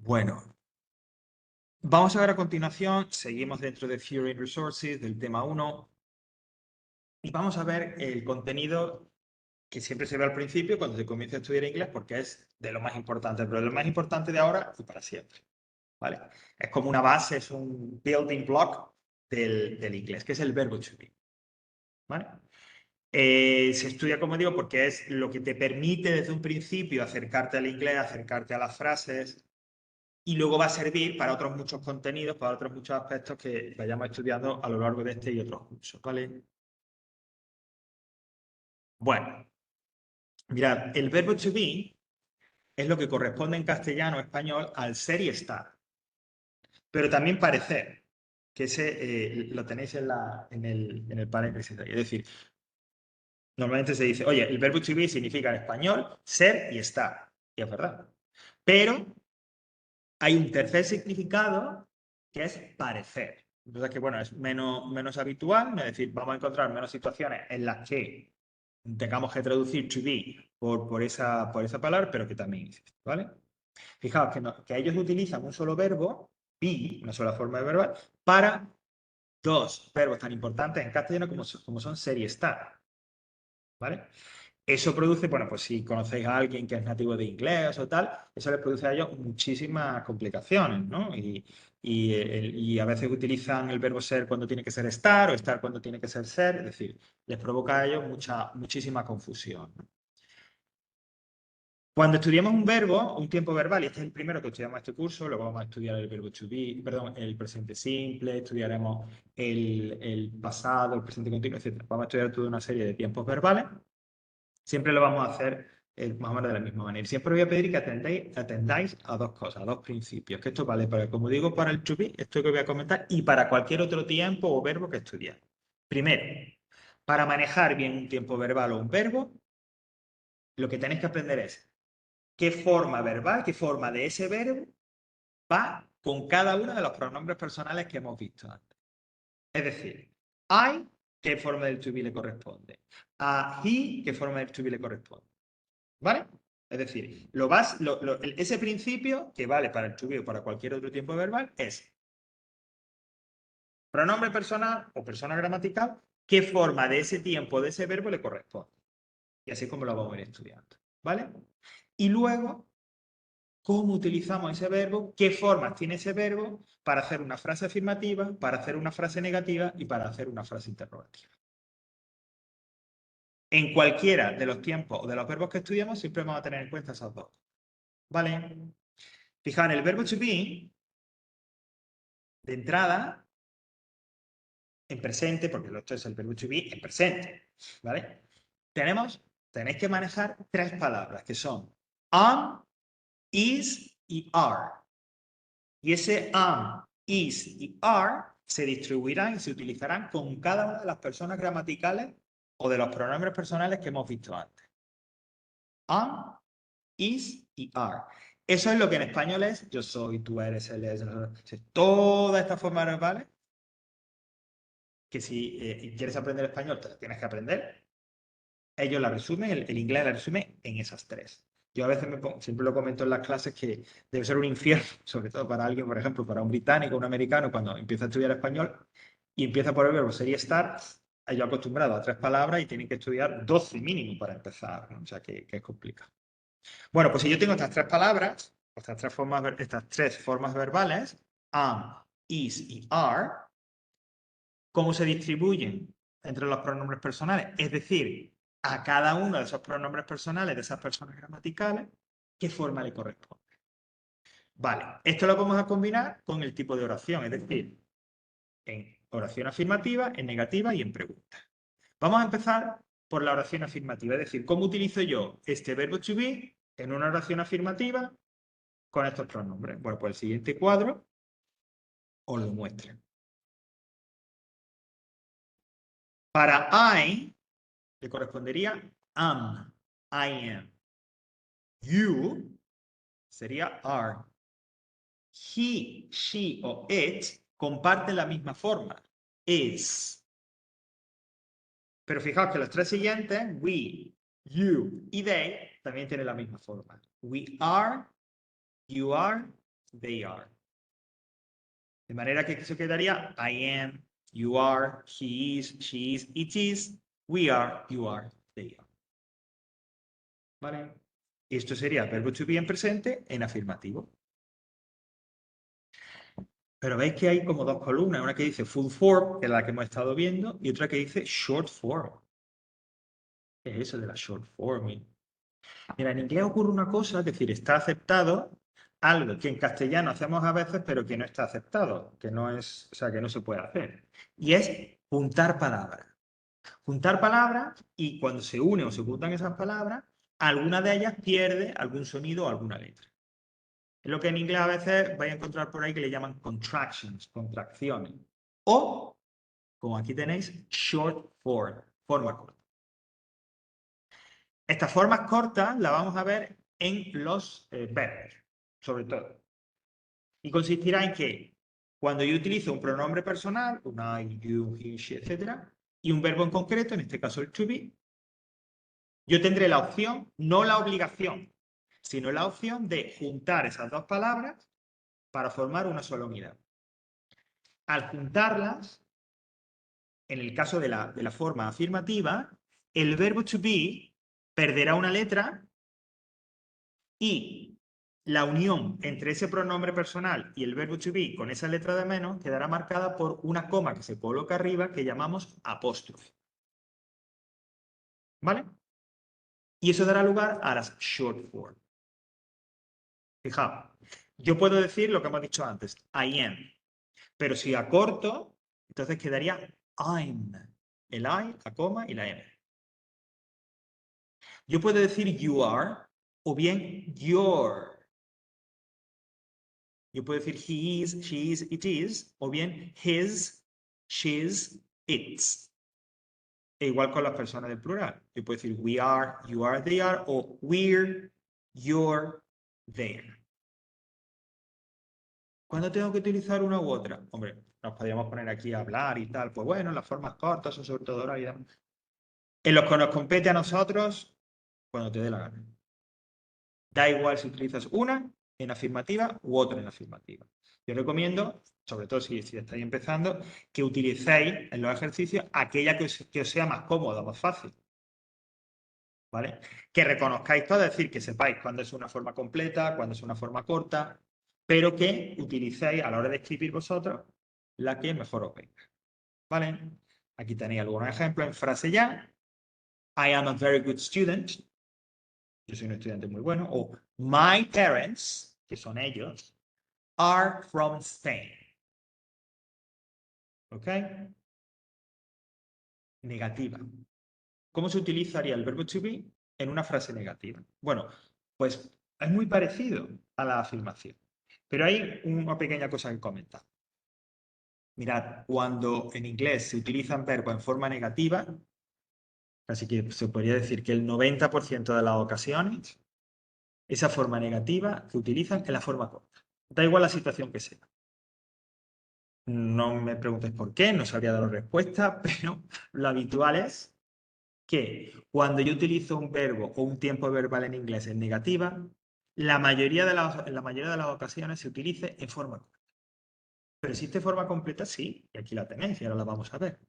Bueno, vamos a ver a continuación, seguimos dentro de Theory and Resources, del tema 1, y vamos a ver el contenido que siempre se ve al principio cuando se comienza a estudiar inglés, porque es de lo más importante, pero de lo más importante de ahora y para siempre. ¿Vale? Es como una base, es un building block del inglés, que es el verbo to be. ¿Vale? Se estudia, como digo, porque es lo que te permite desde un principio acercarte al inglés, acercarte a las frases, y luego va a servir para otros muchos contenidos, para otros muchos aspectos que vayamos estudiando a lo largo de este y otros cursos, ¿vale? Bueno, mirad, el verbo to be es lo que corresponde en castellano o español al ser y estar, pero también parecer, que ese lo tenéis en el paréntesis. Es decir, normalmente se dice, oye, el verbo to be significa en español ser y estar, y es verdad. Pero hay un tercer significado que es parecer. Entonces, que bueno, es menos habitual, es decir, vamos a encontrar menos situaciones en las que tengamos que traducir to be por esa palabra, pero que también existe, ¿vale? Fijaos que ellos utilizan un solo verbo, be, una sola forma de verbal, para dos verbos tan importantes en castellano como son ser y estar, ¿vale? Eso produce, bueno, pues si conocéis a alguien que es nativo de inglés o tal, eso les produce a ellos muchísimas complicaciones, ¿no? Y a veces utilizan el verbo ser cuando tiene que ser estar o estar cuando tiene que ser, es decir, les provoca a ellos muchísima confusión, ¿no? Cuando estudiamos un verbo, un tiempo verbal, y este es el primero que estudiamos este curso, luego vamos a estudiar el verbo to be, perdón, el presente simple, estudiaremos el pasado, el presente continuo, etc. Vamos a estudiar toda una serie de tiempos verbales. Siempre lo vamos a hacer más o menos de la misma manera. Siempre voy a pedir que atendáis a dos cosas, a dos principios. Que esto vale para, como digo, para el to be, esto que voy a comentar, y para cualquier otro tiempo o verbo que estudiéis. Primero, para manejar bien un tiempo verbal o un verbo, lo que tenéis que aprender es qué forma verbal, qué forma de ese verbo va con cada uno de los pronombres personales que hemos visto antes. Es decir, I, qué forma del to be le corresponde. A he, qué forma del to be le corresponde. ¿Vale? Es decir, ese principio, que vale para el to be o para cualquier otro tiempo verbal, es pronombre personal o persona gramatical, qué forma de ese tiempo, de ese verbo le corresponde. Y así es como lo vamos a ir estudiando. ¿Vale? Y luego, cómo utilizamos ese verbo, qué formas tiene ese verbo para hacer una frase afirmativa, para hacer una frase negativa y para hacer una frase interrogativa. En cualquiera de los tiempos o de los verbos que estudiamos, siempre vamos a tener en cuenta esas dos. ¿Vale? Fijaos, en el verbo to be, de entrada, en presente, porque esto es el verbo to be, en presente. ¿Vale? Tenéis que manejar tres palabras, que son am, is y are. Y ese am, is y are se distribuirán y se utilizarán con cada una de las personas gramaticales o de los pronombres personales que hemos visto antes. Am, is y are. Eso es lo que en español es yo soy, tú eres, él es. Toda esta forma verbales que si quieres aprender español te la tienes que aprender. Ellos la resumen, el inglés la resume en esas tres. Yo a veces siempre lo comento en las clases que debe ser un infierno, sobre todo para alguien, por ejemplo, para un británico, un americano, cuando empieza a estudiar español y empieza por el verbo ser y estar, ellos acostumbrados a tres palabras y tienen que estudiar 12 mínimo para empezar, ¿no? O sea que es complicado. Bueno, pues si yo tengo estas tres palabras, estas tres formas verbales, am, is y are, ¿cómo se distribuyen entre los pronombres personales? Es decir, a cada uno de esos pronombres personales, de esas personas gramaticales, ¿qué forma le corresponde? Vale, esto lo vamos a combinar con el tipo de oración, es decir, en oración afirmativa, en negativa y en pregunta. Vamos a empezar por la oración afirmativa, es decir, ¿cómo utilizo yo este verbo to be en una oración afirmativa con estos pronombres? Bueno, pues el siguiente cuadro os lo muestra. Para I, le correspondería am, I am. You sería are. He, she o it comparten la misma forma. Is. Pero fijaos que los tres siguientes, we, you y they, también tienen la misma forma. We are, you are, they are. De manera que eso quedaría I am, you are, he is, she is, it is, we are, you are, they are. ¿Vale? Esto sería el verbo to be en presente en afirmativo. Pero veis que hay como dos columnas, una que dice full form, que es la que hemos estado viendo, y otra que dice short form. ¿Qué es eso de la short form? Mira, en inglés ocurre una cosa, es decir, está aceptado algo que en castellano hacemos a veces, pero que no está aceptado, que no es, o sea, que no se puede hacer. Y es juntar palabras. Juntar palabras y cuando se une o se juntan esas palabras, alguna de ellas pierde algún sonido o alguna letra. Es lo que en inglés a veces vais a encontrar por ahí que le llaman contractions, contracciones. O, como aquí tenéis, short form, forma corta. Estas formas cortas las vamos a ver en los verbos, sobre todo. Y consistirá en que cuando yo utilizo un pronombre personal, un I, you, he, she, etc., y un verbo en concreto, en este caso el to be, yo tendré la opción, no la obligación, sino la opción de juntar esas dos palabras para formar una sola unidad. Al juntarlas, en el caso de la forma afirmativa, el verbo to be perderá una letra y la unión entre ese pronombre personal y el verbo to be con esa letra de menos quedará marcada por una coma que se coloca arriba que llamamos apóstrofe. ¿Vale? Y eso dará lugar a las short form. Fijaos, yo puedo decir lo que hemos dicho antes, I am. Pero si acorto, entonces quedaría I'm. El I, la coma y la M. Yo puedo decir you are o bien your. Yo puedo decir he is, she is, it is, o bien his, she's, its. E igual con las personas del plural. Yo puedo decir we are, you are, they are, o we're, you're, there. ¿Cuándo tengo que utilizar una u otra? Hombre, nos podríamos poner aquí a hablar y tal. Pues bueno, las formas cortas son sobre todo ahora y demás. En los que nos compete a nosotros, cuando te dé la gana. Da igual si utilizas una en afirmativa u otra en afirmativa. Yo recomiendo, sobre todo si estáis empezando, que utilicéis en los ejercicios aquella que os sea más cómoda, más fácil. ¿Vale? Que reconozcáis todo, es decir, que sepáis cuándo es una forma completa, cuándo es una forma corta, pero que utilicéis a la hora de escribir vosotros la que mejor os venga. ¿Vale? Aquí tenéis algunos ejemplos en frase ya. I am a very good student. Yo soy un estudiante muy bueno. O my parents, que son ellos, are from Spain. ¿Ok? Negativa. ¿Cómo se utilizaría el verbo to be en una frase negativa? Bueno, pues es muy parecido a la afirmación. Pero hay una pequeña cosa que comentar. Mirad, cuando en inglés se utilizan verbos en forma negativa, así que se podría decir que el 90% de las ocasiones, esa forma negativa que utilizan es la forma corta. Da igual la situación que sea. No me preguntes por qué, no sabría dar respuesta, pero lo habitual es que cuando yo utilizo un verbo o un tiempo verbal en inglés en negativa, en la mayoría de las ocasiones se utilice en forma corta. Pero existe forma completa, sí, y aquí la tenéis y ahora la vamos a ver.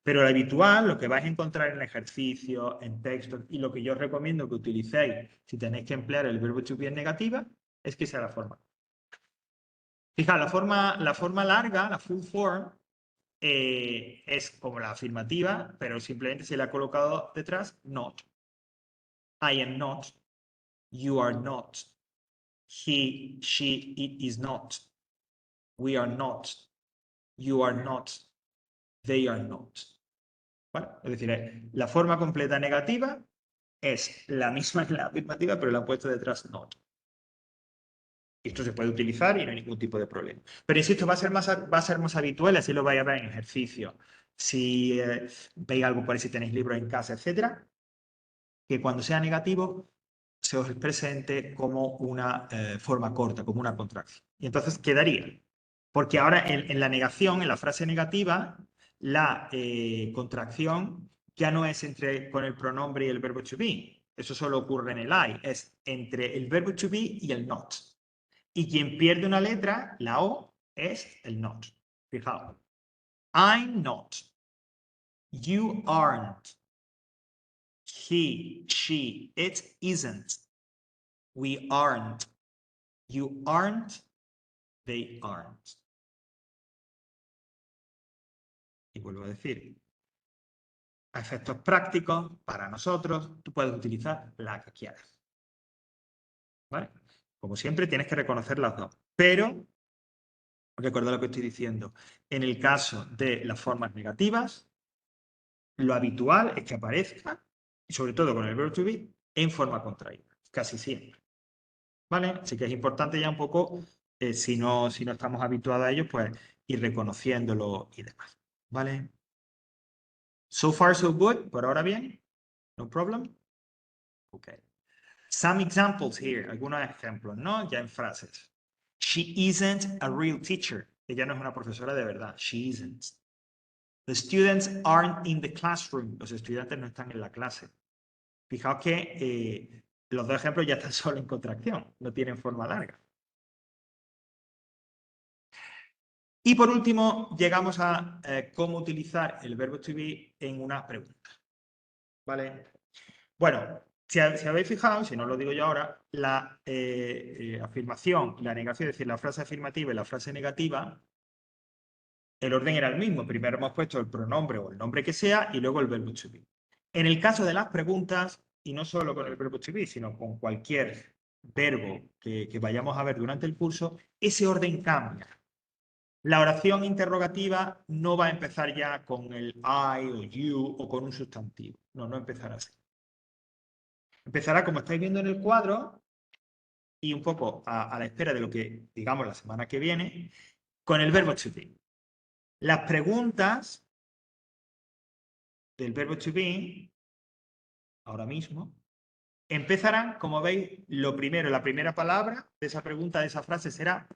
Pero lo habitual, lo que vais a encontrar en el ejercicio, en textos, y lo que yo os recomiendo que utilicéis si tenéis que emplear el verbo to be en negativa, es que sea la forma. Fijaos, la forma larga, la full form, es como la afirmativa, pero simplemente se le ha colocado detrás not. I am not. You are not. He, she, it is not. We are not. You are not. They are not. ¿Vale? Es decir, la forma completa negativa es la misma que la afirmativa, pero la han puesto detrás not. Esto se puede utilizar y no hay ningún tipo de problema. Pero insisto, va a ser más habitual, así lo vais a ver en ejercicio. Si veis algo por ahí, si tenéis libros en casa, etcétera, que cuando sea negativo se os presente como una forma corta, como una contracción. Y entonces quedaría. Porque ahora en la negación, en la frase negativa, la contracción ya no es con el pronombre y el verbo to be. Eso solo ocurre en el I. Es entre el verbo to be y el not. Y quien pierde una letra, la O, es el not. Fijaos. I'm not. You aren't. He, she, it isn't. We aren't. You aren't. They aren't. Y vuelvo a decir, a efectos prácticos, para nosotros, tú puedes utilizar la que quieras. ¿Vale? Como siempre, tienes que reconocer las dos. Pero, recuerda lo que estoy diciendo, en el caso de las formas negativas, lo habitual es que aparezca, y sobre todo con el verbo to be, en forma contraída. Casi siempre. ¿Vale? Así que es importante ya un poco, si no estamos habituados a ello, pues ir reconociéndolo y demás. ¿Vale? So far, so good. Por ahora bien. No problem. Ok. Some examples here. Algunos ejemplos, ¿no? Ya en frases. She isn't a real teacher. Ella no es una profesora de verdad. She isn't. The students aren't in the classroom. Los estudiantes no están en la clase. Fijaos que los dos ejemplos ya están solo en contracción. No tienen forma larga. Y por último, llegamos a cómo utilizar el verbo to be en una pregunta. ¿Vale? Bueno, si habéis fijado, si no lo digo yo ahora, la afirmación, la negación, es decir, la frase afirmativa y la frase negativa, el orden era el mismo. Primero hemos puesto el pronombre o el nombre que sea y luego el verbo to be. En el caso de las preguntas, y no solo con el verbo to be, sino con cualquier verbo que vayamos a ver durante el curso, ese orden cambia. La oración interrogativa no va a empezar ya con el I o you o con un sustantivo. No, no empezará así. Empezará como estáis viendo en el cuadro y un poco a la espera de lo que digamos la semana que viene, con el verbo to be. Las preguntas del verbo to be, ahora mismo, empezarán, como veis, lo primero, la primera palabra de esa pregunta, de esa frase, será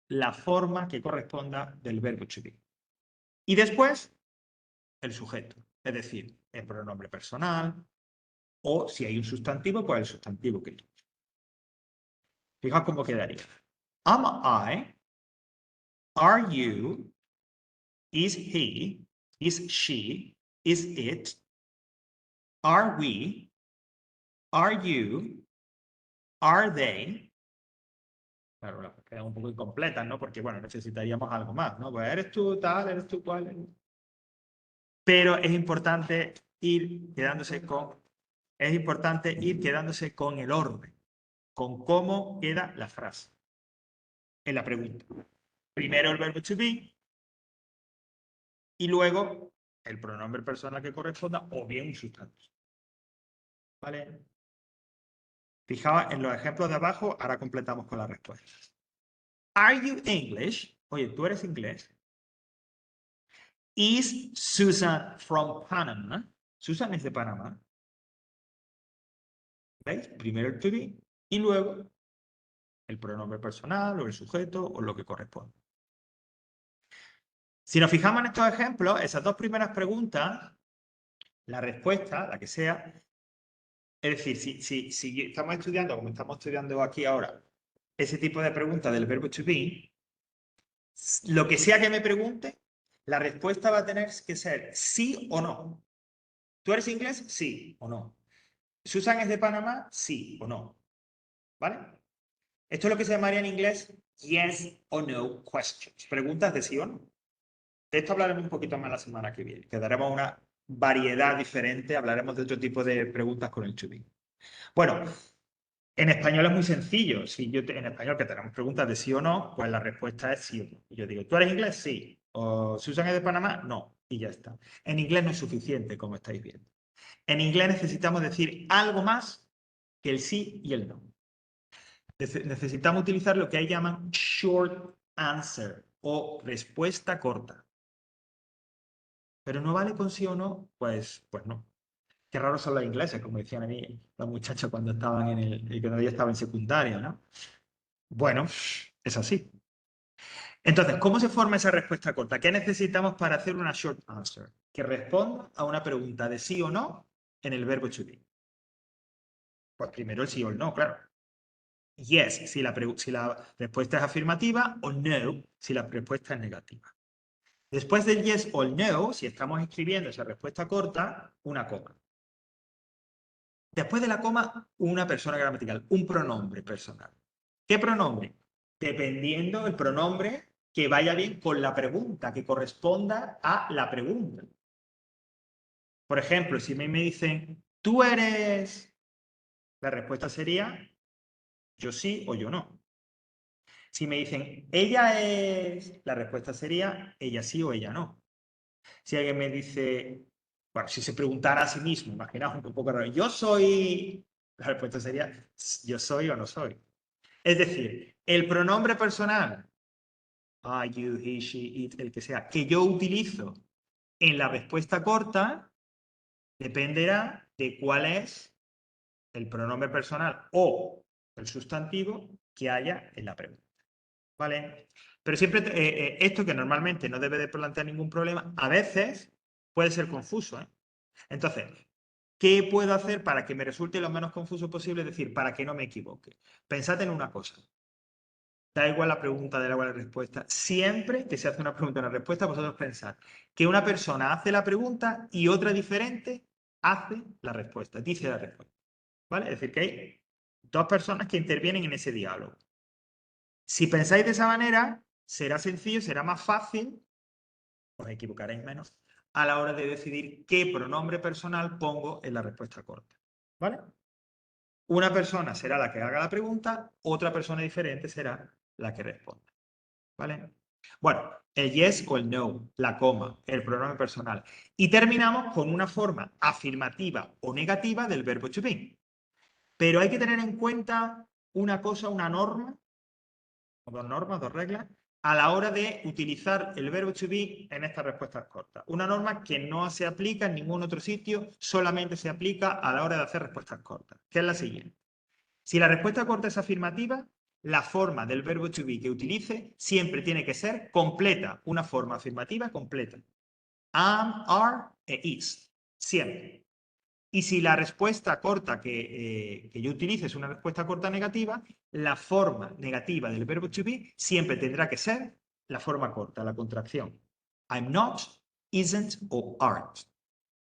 la forma que corresponda del verbo to be. Y después, el sujeto, es decir, el pronombre personal, o si hay un sustantivo, pues el sustantivo que tú. Fijaos cómo quedaría. Am I? Are you? Is he? Is she? Is it? Are we? Are you? Are they? Claro, queda un poco incompleta, ¿no? Porque, bueno, necesitaríamos algo más, ¿no? Pues eres tú tal, eres tú cual. Pero es importante ir quedándose con el orden, con cómo queda la frase en la pregunta. Primero el verbo to be y luego el pronombre personal que corresponda o bien un sustantivo. ¿Vale? Fijaos en los ejemplos de abajo, ahora completamos con las respuestas. Are you English? Oye, ¿tú eres inglés? Is Susan from Panama? Susan es de Panamá. ¿Veis? Primero el to be y luego el pronombre personal o el sujeto o lo que corresponde. Si nos fijamos en estos ejemplos, esas dos primeras preguntas, la respuesta, la que sea, es decir, si estamos estudiando, como estamos estudiando aquí ahora, ese tipo de preguntas del verbo to be, lo que sea que me pregunte, la respuesta va a tener que ser sí o no. ¿Tú eres inglés? Sí o no. ¿Susan es de Panamá? Sí o no. ¿Vale? Esto es lo que se llamaría en inglés yes or no questions. Preguntas de sí o no. De esto hablaremos un poquito más la semana que viene, que daremos una variedad diferente, hablaremos de otro tipo de preguntas con el to be. Bueno, en español es muy sencillo. Si en español que tenemos preguntas de sí o no, pues la respuesta es sí o no. Y yo digo, ¿tú eres inglés? Sí. ¿O Susan es de Panamá? No. Y ya está. En inglés no es suficiente, como estáis viendo. En inglés necesitamos decir algo más que el sí y el no. Necesitamos utilizar lo que ahí llaman short answer o respuesta corta. Pero no vale con sí o no, pues no. Qué raros son los ingleses, como decían a mí los muchachos cuando estaban cuando yo estaba en secundaria, ¿no? Bueno, es así. Entonces, ¿cómo se forma esa respuesta corta? ¿Qué necesitamos para hacer una short answer? Que responda a una pregunta de sí o no en el verbo to be. Pues primero el sí o el no, claro. Yes, si la respuesta es afirmativa, o no, si la respuesta es negativa. Después del yes o el no, si estamos escribiendo esa respuesta corta, una coma. Después de la coma, una persona gramatical, un pronombre personal. ¿Qué pronombre? Dependiendo el pronombre que vaya bien con la pregunta, que corresponda a la pregunta. Por ejemplo, si me dicen, tú eres, la respuesta sería yo sí o yo no. Si me dicen, ella es, la respuesta sería ella sí o ella no. Si alguien me dice, bueno, si se preguntara a sí mismo, imaginaos un poco raro, yo soy, la respuesta sería yo soy o no soy. Es decir, el pronombre personal, I, you, he, she, it, el que sea, que yo utilizo en la respuesta corta, dependerá de cuál es el pronombre personal o el sustantivo que haya en la pregunta. ¿Vale? Pero siempre, esto que normalmente no debe de plantear ningún problema, a veces puede ser confuso, ¿eh? Entonces, ¿qué puedo hacer para que me resulte lo menos confuso posible? Es decir, para que no me equivoque. Pensad en una cosa. Da igual la pregunta, da igual la respuesta. Siempre que se hace una pregunta y una respuesta, vosotros pensad que una persona hace la pregunta y otra diferente hace la respuesta, dice la respuesta. ¿Vale? Es decir, que hay dos personas que intervienen en ese diálogo. Si pensáis de esa manera, será sencillo, será más fácil, os equivocaréis menos, a la hora de decidir qué pronombre personal pongo en la respuesta corta. ¿Vale? Una persona será la que haga la pregunta, otra persona diferente será la que responda. ¿Vale? Bueno, el yes o el no, la coma, el pronombre personal. Y terminamos con una forma afirmativa o negativa del verbo to be. Pero hay que tener en cuenta una cosa, una norma, o dos normas, dos reglas, a la hora de utilizar el verbo to be en estas respuestas cortas. Una norma que no se aplica en ningún otro sitio, solamente se aplica a la hora de hacer respuestas cortas, que es la siguiente. Si la respuesta corta es afirmativa, la forma del verbo to be que utilice siempre tiene que ser completa, una forma afirmativa completa. Am, are e is. Siempre. Y si la respuesta corta que yo utilice es una respuesta corta negativa, la forma negativa del verbo to be siempre tendrá que ser la forma corta, la contracción. I'm not, isn't o aren't.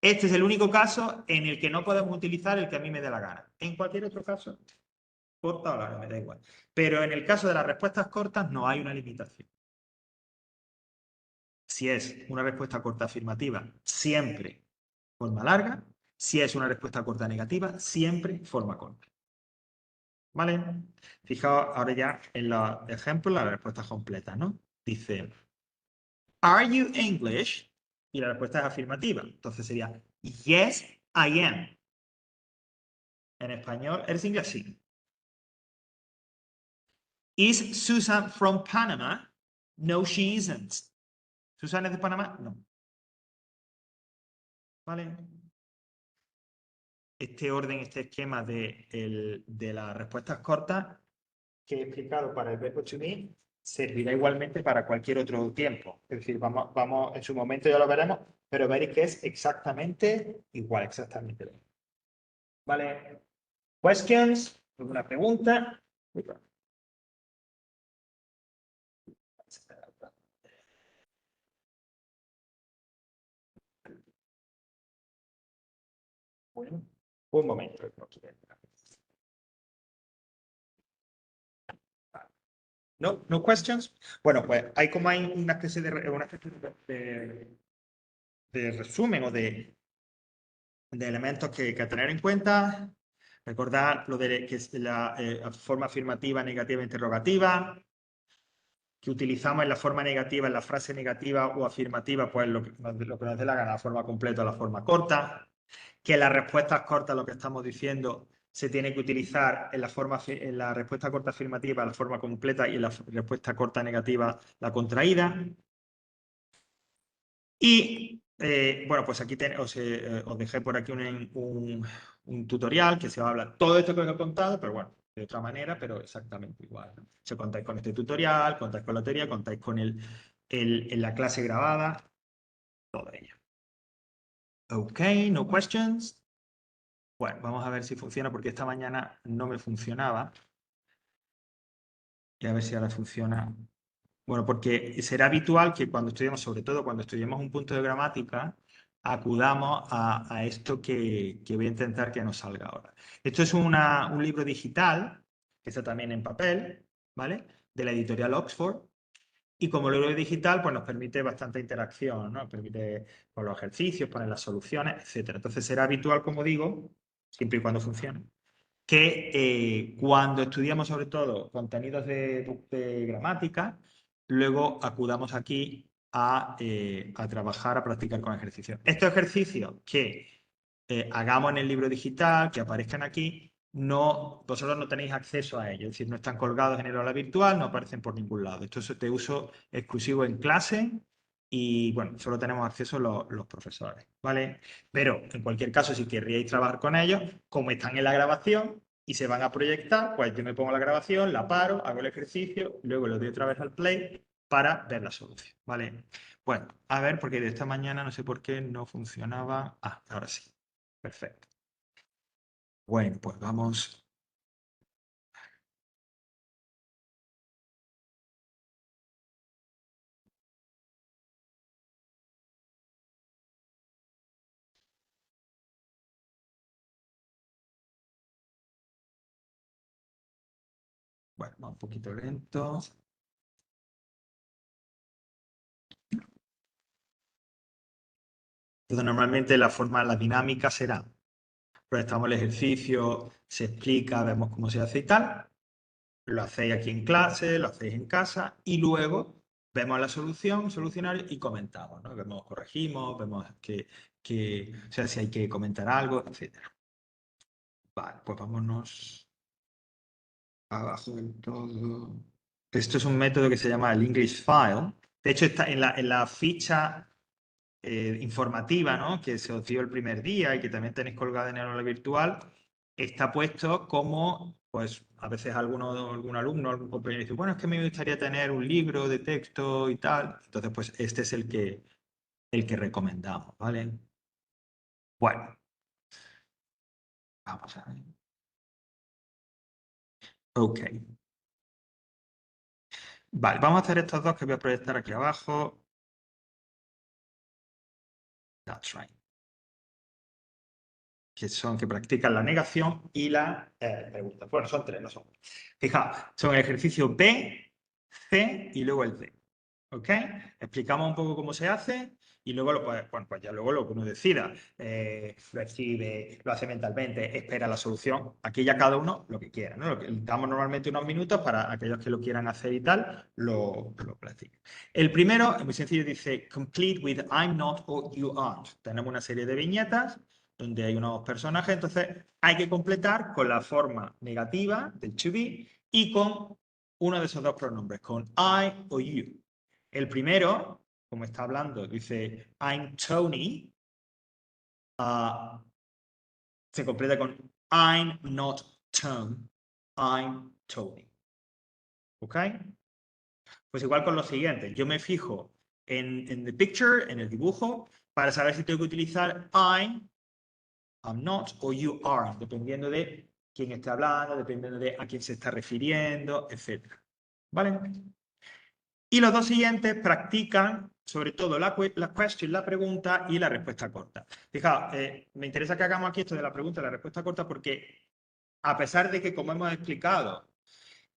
Este es el único caso en el que no podemos utilizar el que a mí me dé la gana. En cualquier otro caso, corta o larga, me da igual. Pero en el caso de las respuestas cortas no hay una limitación. Si es una respuesta corta afirmativa, siempre forma larga. Si es una respuesta corta negativa, siempre forma corta. ¿Vale? Fijaos ahora ya en los ejemplos, las respuestas completas, ¿no? Dice, ¿Are you English? Y la respuesta es afirmativa. Entonces sería, Yes, I am. En español, ¿eres inglés? Sí. Is Susan from Panama? No, she isn't. ¿Susan es de Panamá? No. ¿Vale? Este orden, este esquema de las respuestas cortas que he explicado para el verbo to be servirá igualmente para cualquier otro tiempo. Es decir, vamos, en su momento ya lo veremos, pero veréis que es exactamente igual, exactamente igual. ¿Vale? ¿Questions? ¿Alguna pregunta? Bueno, un momento. No, no questions. Bueno, pues hay como hay una especie de resumen o de elementos que tener en cuenta. Recordad lo de que es la forma afirmativa, negativa, interrogativa, que utilizamos en la forma negativa, en la frase negativa o afirmativa, pues lo que nos dé la gana, la forma completa o la forma corta, que las respuestas cortas, lo que estamos diciendo, se tiene que utilizar en la respuesta corta afirmativa la forma completa y en la respuesta corta negativa la contraída. Y bueno, pues aquí os dejé por aquí un tutorial que se va a hablar todo esto que os he contado, pero bueno, de otra manera, pero exactamente igual, ¿no? Si contáis con este tutorial, contáis con la teoría, contáis con en la clase grabada, todo ello. Ok, no questions. Bueno, vamos a ver si funciona porque esta mañana no me funcionaba. Y a ver si ahora funciona. Bueno, porque será habitual que cuando estudiemos, sobre todo cuando estudiemos un punto de gramática, acudamos a esto que voy a intentar que nos salga ahora. Esto es un libro digital, que está también en papel, ¿vale? De la editorial Oxford. Y como libro digital, pues nos permite bastante interacción, ¿no? Nos permite con los ejercicios, poner las soluciones, etc. Entonces será habitual, como digo, siempre y cuando funcione, que cuando estudiamos sobre todo contenidos de gramática, luego acudamos aquí a trabajar, a practicar con ejercicios. Estos ejercicios que hagamos en el libro digital, que aparezcan aquí, vosotros no tenéis acceso a ellos, es decir, no están colgados en el aula virtual, no aparecen por ningún lado. Esto es de uso exclusivo en clase y, bueno, solo tenemos acceso los profesores, ¿vale? Pero, en cualquier caso, si querríais trabajar con ellos, como están en la grabación y se van a proyectar, pues yo me pongo la grabación, la paro, hago el ejercicio, luego le doy otra vez al play para ver la solución, ¿vale? Bueno, a ver, porque de esta mañana no sé por qué no funcionaba. Ah, ahora sí. Perfecto. Bueno, pues vamos. Bueno, va un poquito lento. Entonces, normalmente la dinámica será, proyectamos el ejercicio, se explica, vemos cómo se hace y tal, lo hacéis aquí en clase, lo hacéis en casa y luego vemos la solución, solucionario y comentamos, ¿no? Vemos, corregimos, vemos o sea, si hay que comentar algo, etcétera. Vale, pues vámonos abajo del todo. Esto es un método que se llama el English File. De hecho, está en la ficha informativa, ¿no? Que se os dio el primer día y que también tenéis colgada en el aula virtual, está puesto como, pues a veces algún alumno, algún compañero dice, bueno, es que me gustaría tener un libro de texto y tal. Entonces, pues este es el que recomendamos, ¿vale? Bueno, vamos a ver. Ok. Vale, vamos a hacer estos dos que voy a proyectar aquí abajo. That's right. Que practican la negación y la pregunta. Bueno, son tres, no son. Fijaos, son el ejercicio B, C y luego el D. ¿Ok? Explicamos un poco cómo se hace y luego pues ya luego lo que uno decida. Lo escribe, lo hace mentalmente, espera la solución. Aquí ya cada uno lo que quiera, ¿no? Damos normalmente unos minutos para aquellos que lo quieran hacer y tal, lo practiquen. El primero es muy sencillo, dice complete with I'm not or you aren't. Tenemos una serie de viñetas donde hay unos personajes, entonces hay que completar con la forma negativa del to be y con uno de esos dos pronombres, con I o you. El primero, como está hablando, dice I'm Tony, se completa con I'm not Tom, I'm Tony. ¿Ok? Pues igual con los siguientes. Yo me fijo en the picture, en el dibujo, para saber si tengo que utilizar I'm not o you are, dependiendo de quién está hablando, dependiendo de a quién se está refiriendo, etc. ¿Vale? Y los dos siguientes practican sobre todo la question, la pregunta y la respuesta corta. Fijaos, me interesa que hagamos aquí esto de la pregunta y la respuesta corta porque a pesar de que, como hemos explicado,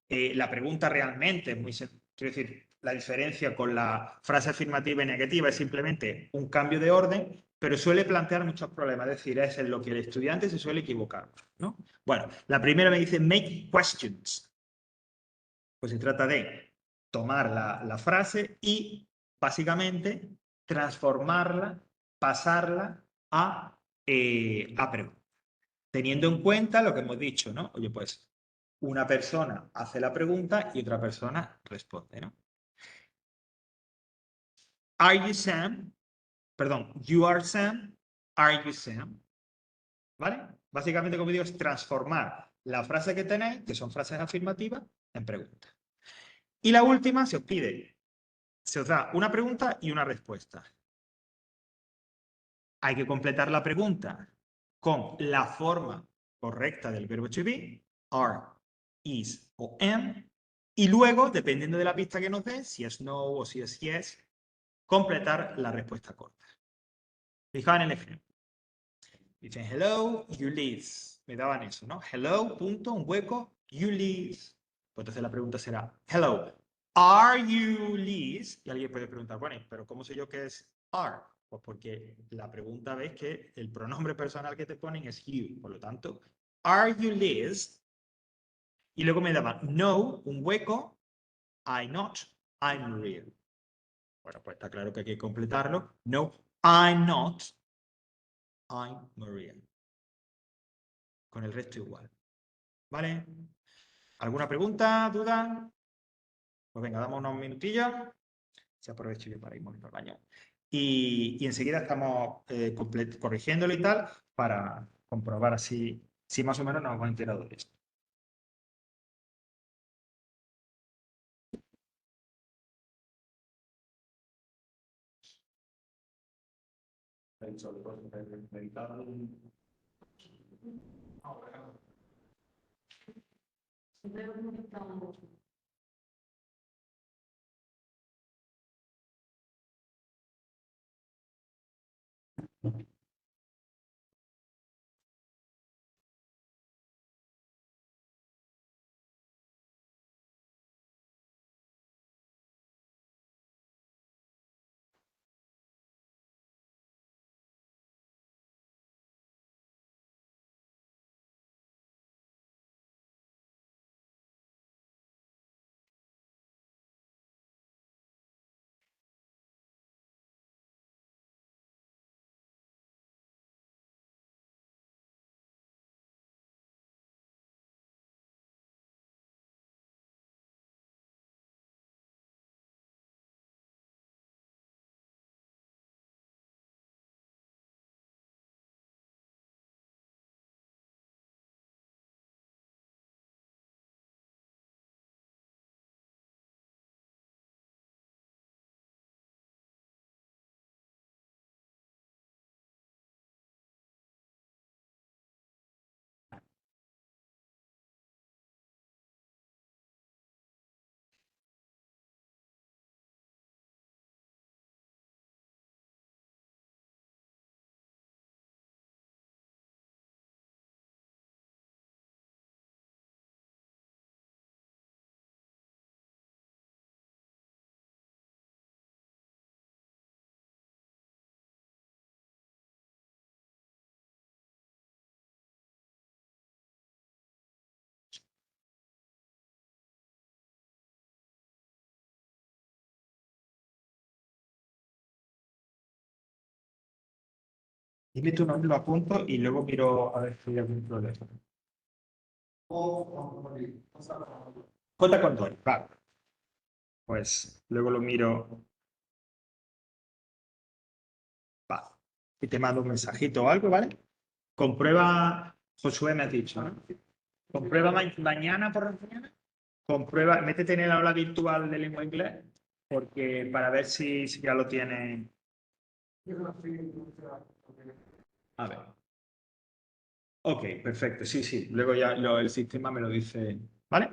la pregunta realmente es muy sencilla, quiero decir, la diferencia con la frase afirmativa y negativa es simplemente un cambio de orden, pero suele plantear muchos problemas, es decir, es en lo que el estudiante se suele equivocar, ¿no? Bueno, la primera me dice make questions. Pues se trata de tomar la frase y básicamente transformarla, pasarla a pregunta. Teniendo en cuenta lo que hemos dicho, ¿no? Oye, pues una persona hace la pregunta y otra persona responde, ¿no? Are you Sam? Perdón, you are Sam. Are you Sam? ¿Vale? Básicamente, como digo, es transformar la frase que tenéis, que son frases afirmativas, en preguntas. Y la última se os pide, se os da una pregunta y una respuesta. Hay que completar la pregunta con la forma correcta del verbo to be, are, is o am, Y luego, dependiendo de la pista que nos dé, si es no o si es yes, completar la respuesta corta. Fijaos en el ejemplo. Dicen, hello, Ulysse. Me daban eso, ¿no? Hello, punto, un hueco, Ulysse. Pues entonces la pregunta será, hello, are you Ulysse? Y alguien puede preguntar, bueno, pero ¿cómo sé yo qué es are? Pues porque la pregunta ves que el pronombre personal que te ponen es you. Por lo tanto, are you Liz? Y luego me daban no, un hueco, I not, I'm real. Bueno, pues está claro que hay que completarlo. No, I'm not, I'm Maria. Con el resto igual. ¿Vale? ¿Alguna pregunta, duda? Pues venga, damos unos minutillos. Se aprovecho yo para irme al baño. Y enseguida estamos corrigiéndolo y tal para comprobar así si más o menos nos hemos enterado de esto. Dime tu nombre, lo apunto y luego miro a ver si hay algún problema. J con Tony, vale. Pues luego lo miro. Vale. Y te mando un mensajito o algo, ¿vale? Comprueba, Josué me has dicho, ¿no? Comprueba mañana por la mañana. Comprueba, métete en el aula virtual de lengua inglés, porque para ver si ya lo tiene. A ver. Ok, perfecto. Sí, sí. Luego ya el sistema me lo dice. ¿Vale?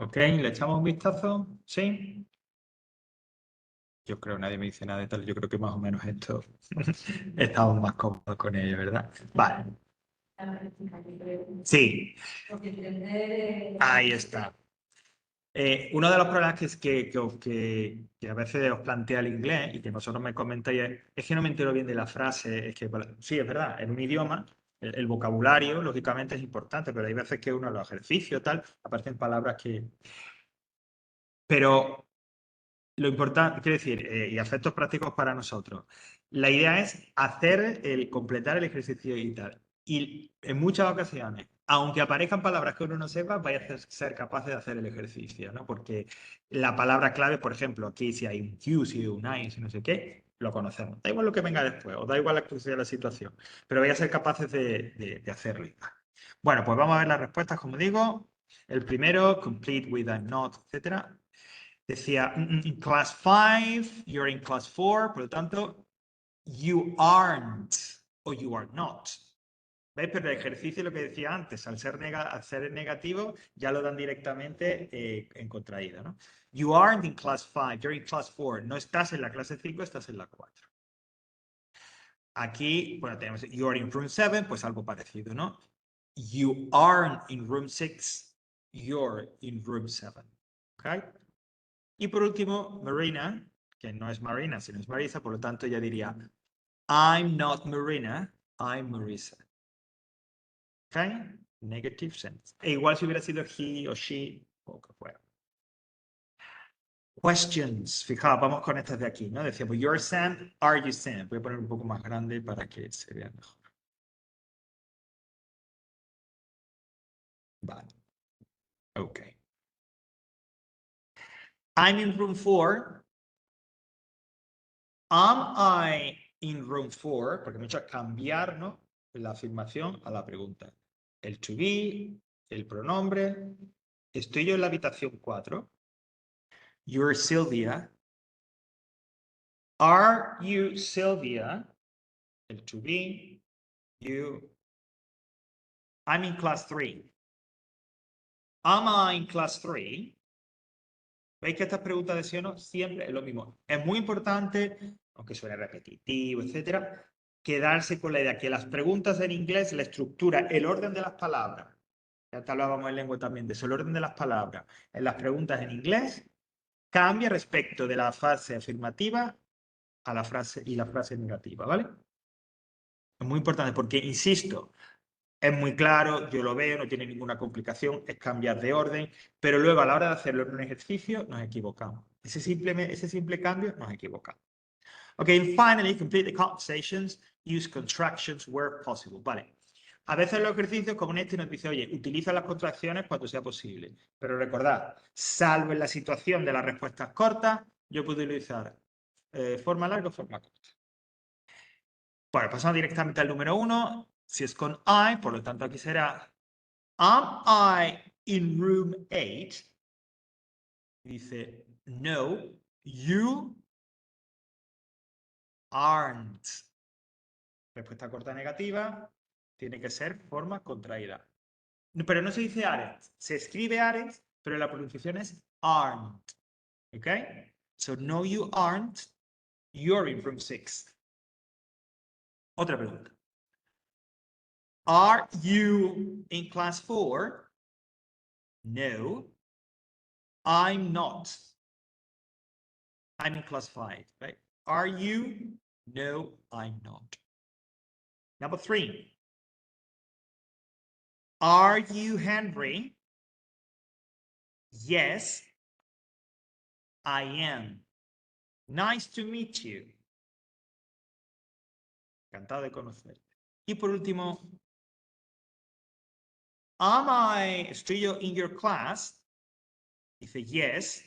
¿Ok? ¿Le echamos un vistazo? ¿Sí? Yo creo que nadie me dice nada de tal. Yo creo que más o menos esto estamos más cómodos con ello, ¿verdad? Vale. Sí. Ahí está. Uno de los problemas que a veces os plantea el inglés y que vosotros me comentáis es que no me entero bien de la frase. Es que, sí, es verdad, en un idioma el vocabulario, lógicamente, es importante, pero hay veces que uno en los ejercicios, tal, aparecen palabras que... Pero lo importante, quiero decir, y efectos prácticos para nosotros. La idea es completar el ejercicio y tal. Y en muchas ocasiones, aunque aparezcan palabras que uno no sepa, vaya a ser capaz de hacer el ejercicio, ¿no? Porque la palabra clave, por ejemplo, aquí si hay un Q, si hay un I, si no sé qué, lo conocemos. Da igual lo que venga después, o da igual la que sea la situación, pero vaya a ser capaces de hacerlo. Bueno, pues vamos a ver las respuestas, como digo. El primero, complete with I'm not, etcétera. Decía, in class 5, you're in class 4, por lo tanto, you aren't o you are not. ¿Veis? Pero el ejercicio, lo que decía antes, al ser negativo, ya lo dan directamente en contraído, ¿no? You aren't in class 5, you're in class 4. No estás en la clase 5, estás en la 4. Aquí, bueno, tenemos you are in room 7, pues algo parecido, ¿no? You aren't in room 6, you're in room 7. ¿Ok? Y por último, Marina, que no es Marina, sino es Marisa, por lo tanto ella diría, I'm not Marina, I'm Marisa. ¿Ok? Negative sense. E igual si hubiera sido he o she, o que fuera. Questions. Fijaos, vamos con estas de aquí, ¿no? Decíamos, you're Sam, are you Sam? Voy a poner un poco más grande para que se vea mejor. Vale. Ok. I'm in room 4. Am I in room 4? Porque mucho cambiar, ¿no? La afirmación a la pregunta. El to be, el pronombre. ¿Estoy yo en la habitación 4? You're Sylvia. Are you Sylvia? El to be, you. I'm in class 3. Am I in class 3? ¿Veis que estas preguntas de sí o no siempre es lo mismo? Es muy importante, aunque suene repetitivo, etcétera, quedarse con la idea que las preguntas en inglés, la estructura, el orden de las palabras, ya te hablábamos en lengua también de eso, el orden de las palabras en las preguntas en inglés cambia respecto de la frase afirmativa a la frase y la frase negativa, ¿vale? Es muy importante porque, insisto, es muy claro, yo lo veo, no tiene ninguna complicación, es cambiar de orden, pero luego a la hora de hacerlo en un ejercicio nos equivocamos. Ese simple cambio nos equivocamos. Okay, and finally, complete the conversations, use contractions where possible. Vale. A veces los ejercicios como este nos dice, oye, utiliza las contracciones cuando sea posible. Pero recordad, salvo en la situación de las respuestas cortas, yo puedo utilizar forma larga o forma corta. Bueno, pasamos directamente al número 1. Si es con I, por lo tanto aquí será Am I in room 8? Dice, no, you aren't. Respuesta corta negativa tiene que ser forma contraída. Pero no se dice aren't. Se escribe aren't, pero la pronunciación es aren't. ¿Ok? So, no, you aren't. You're in room 6. Otra pregunta. Are you in class 4? No, I'm not. I'm in class 5, right? Are you? No, I'm not. Number 3. Are you Henry? Yes, I am. Nice to meet you. Encantado de conocerte. Y por último, estoy yo in your class? Dice yes.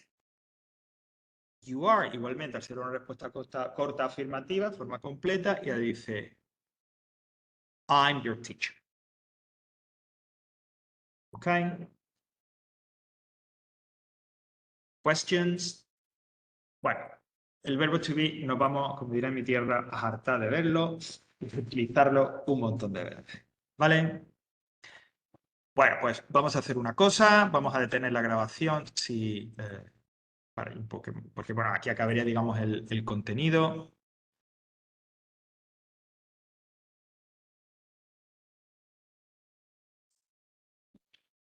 You are, igualmente, al ser una respuesta corta afirmativa, forma completa, y ahí dice I'm your teacher. Okay. Questions? Bueno, el verbo to be nos vamos, como dirá en mi tierra, a hartar de verlo y utilizarlo un montón de veces. ¿Vale? Bueno, pues vamos a hacer una cosa, vamos a detener la grabación, porque bueno, aquí acabaría, digamos, el contenido.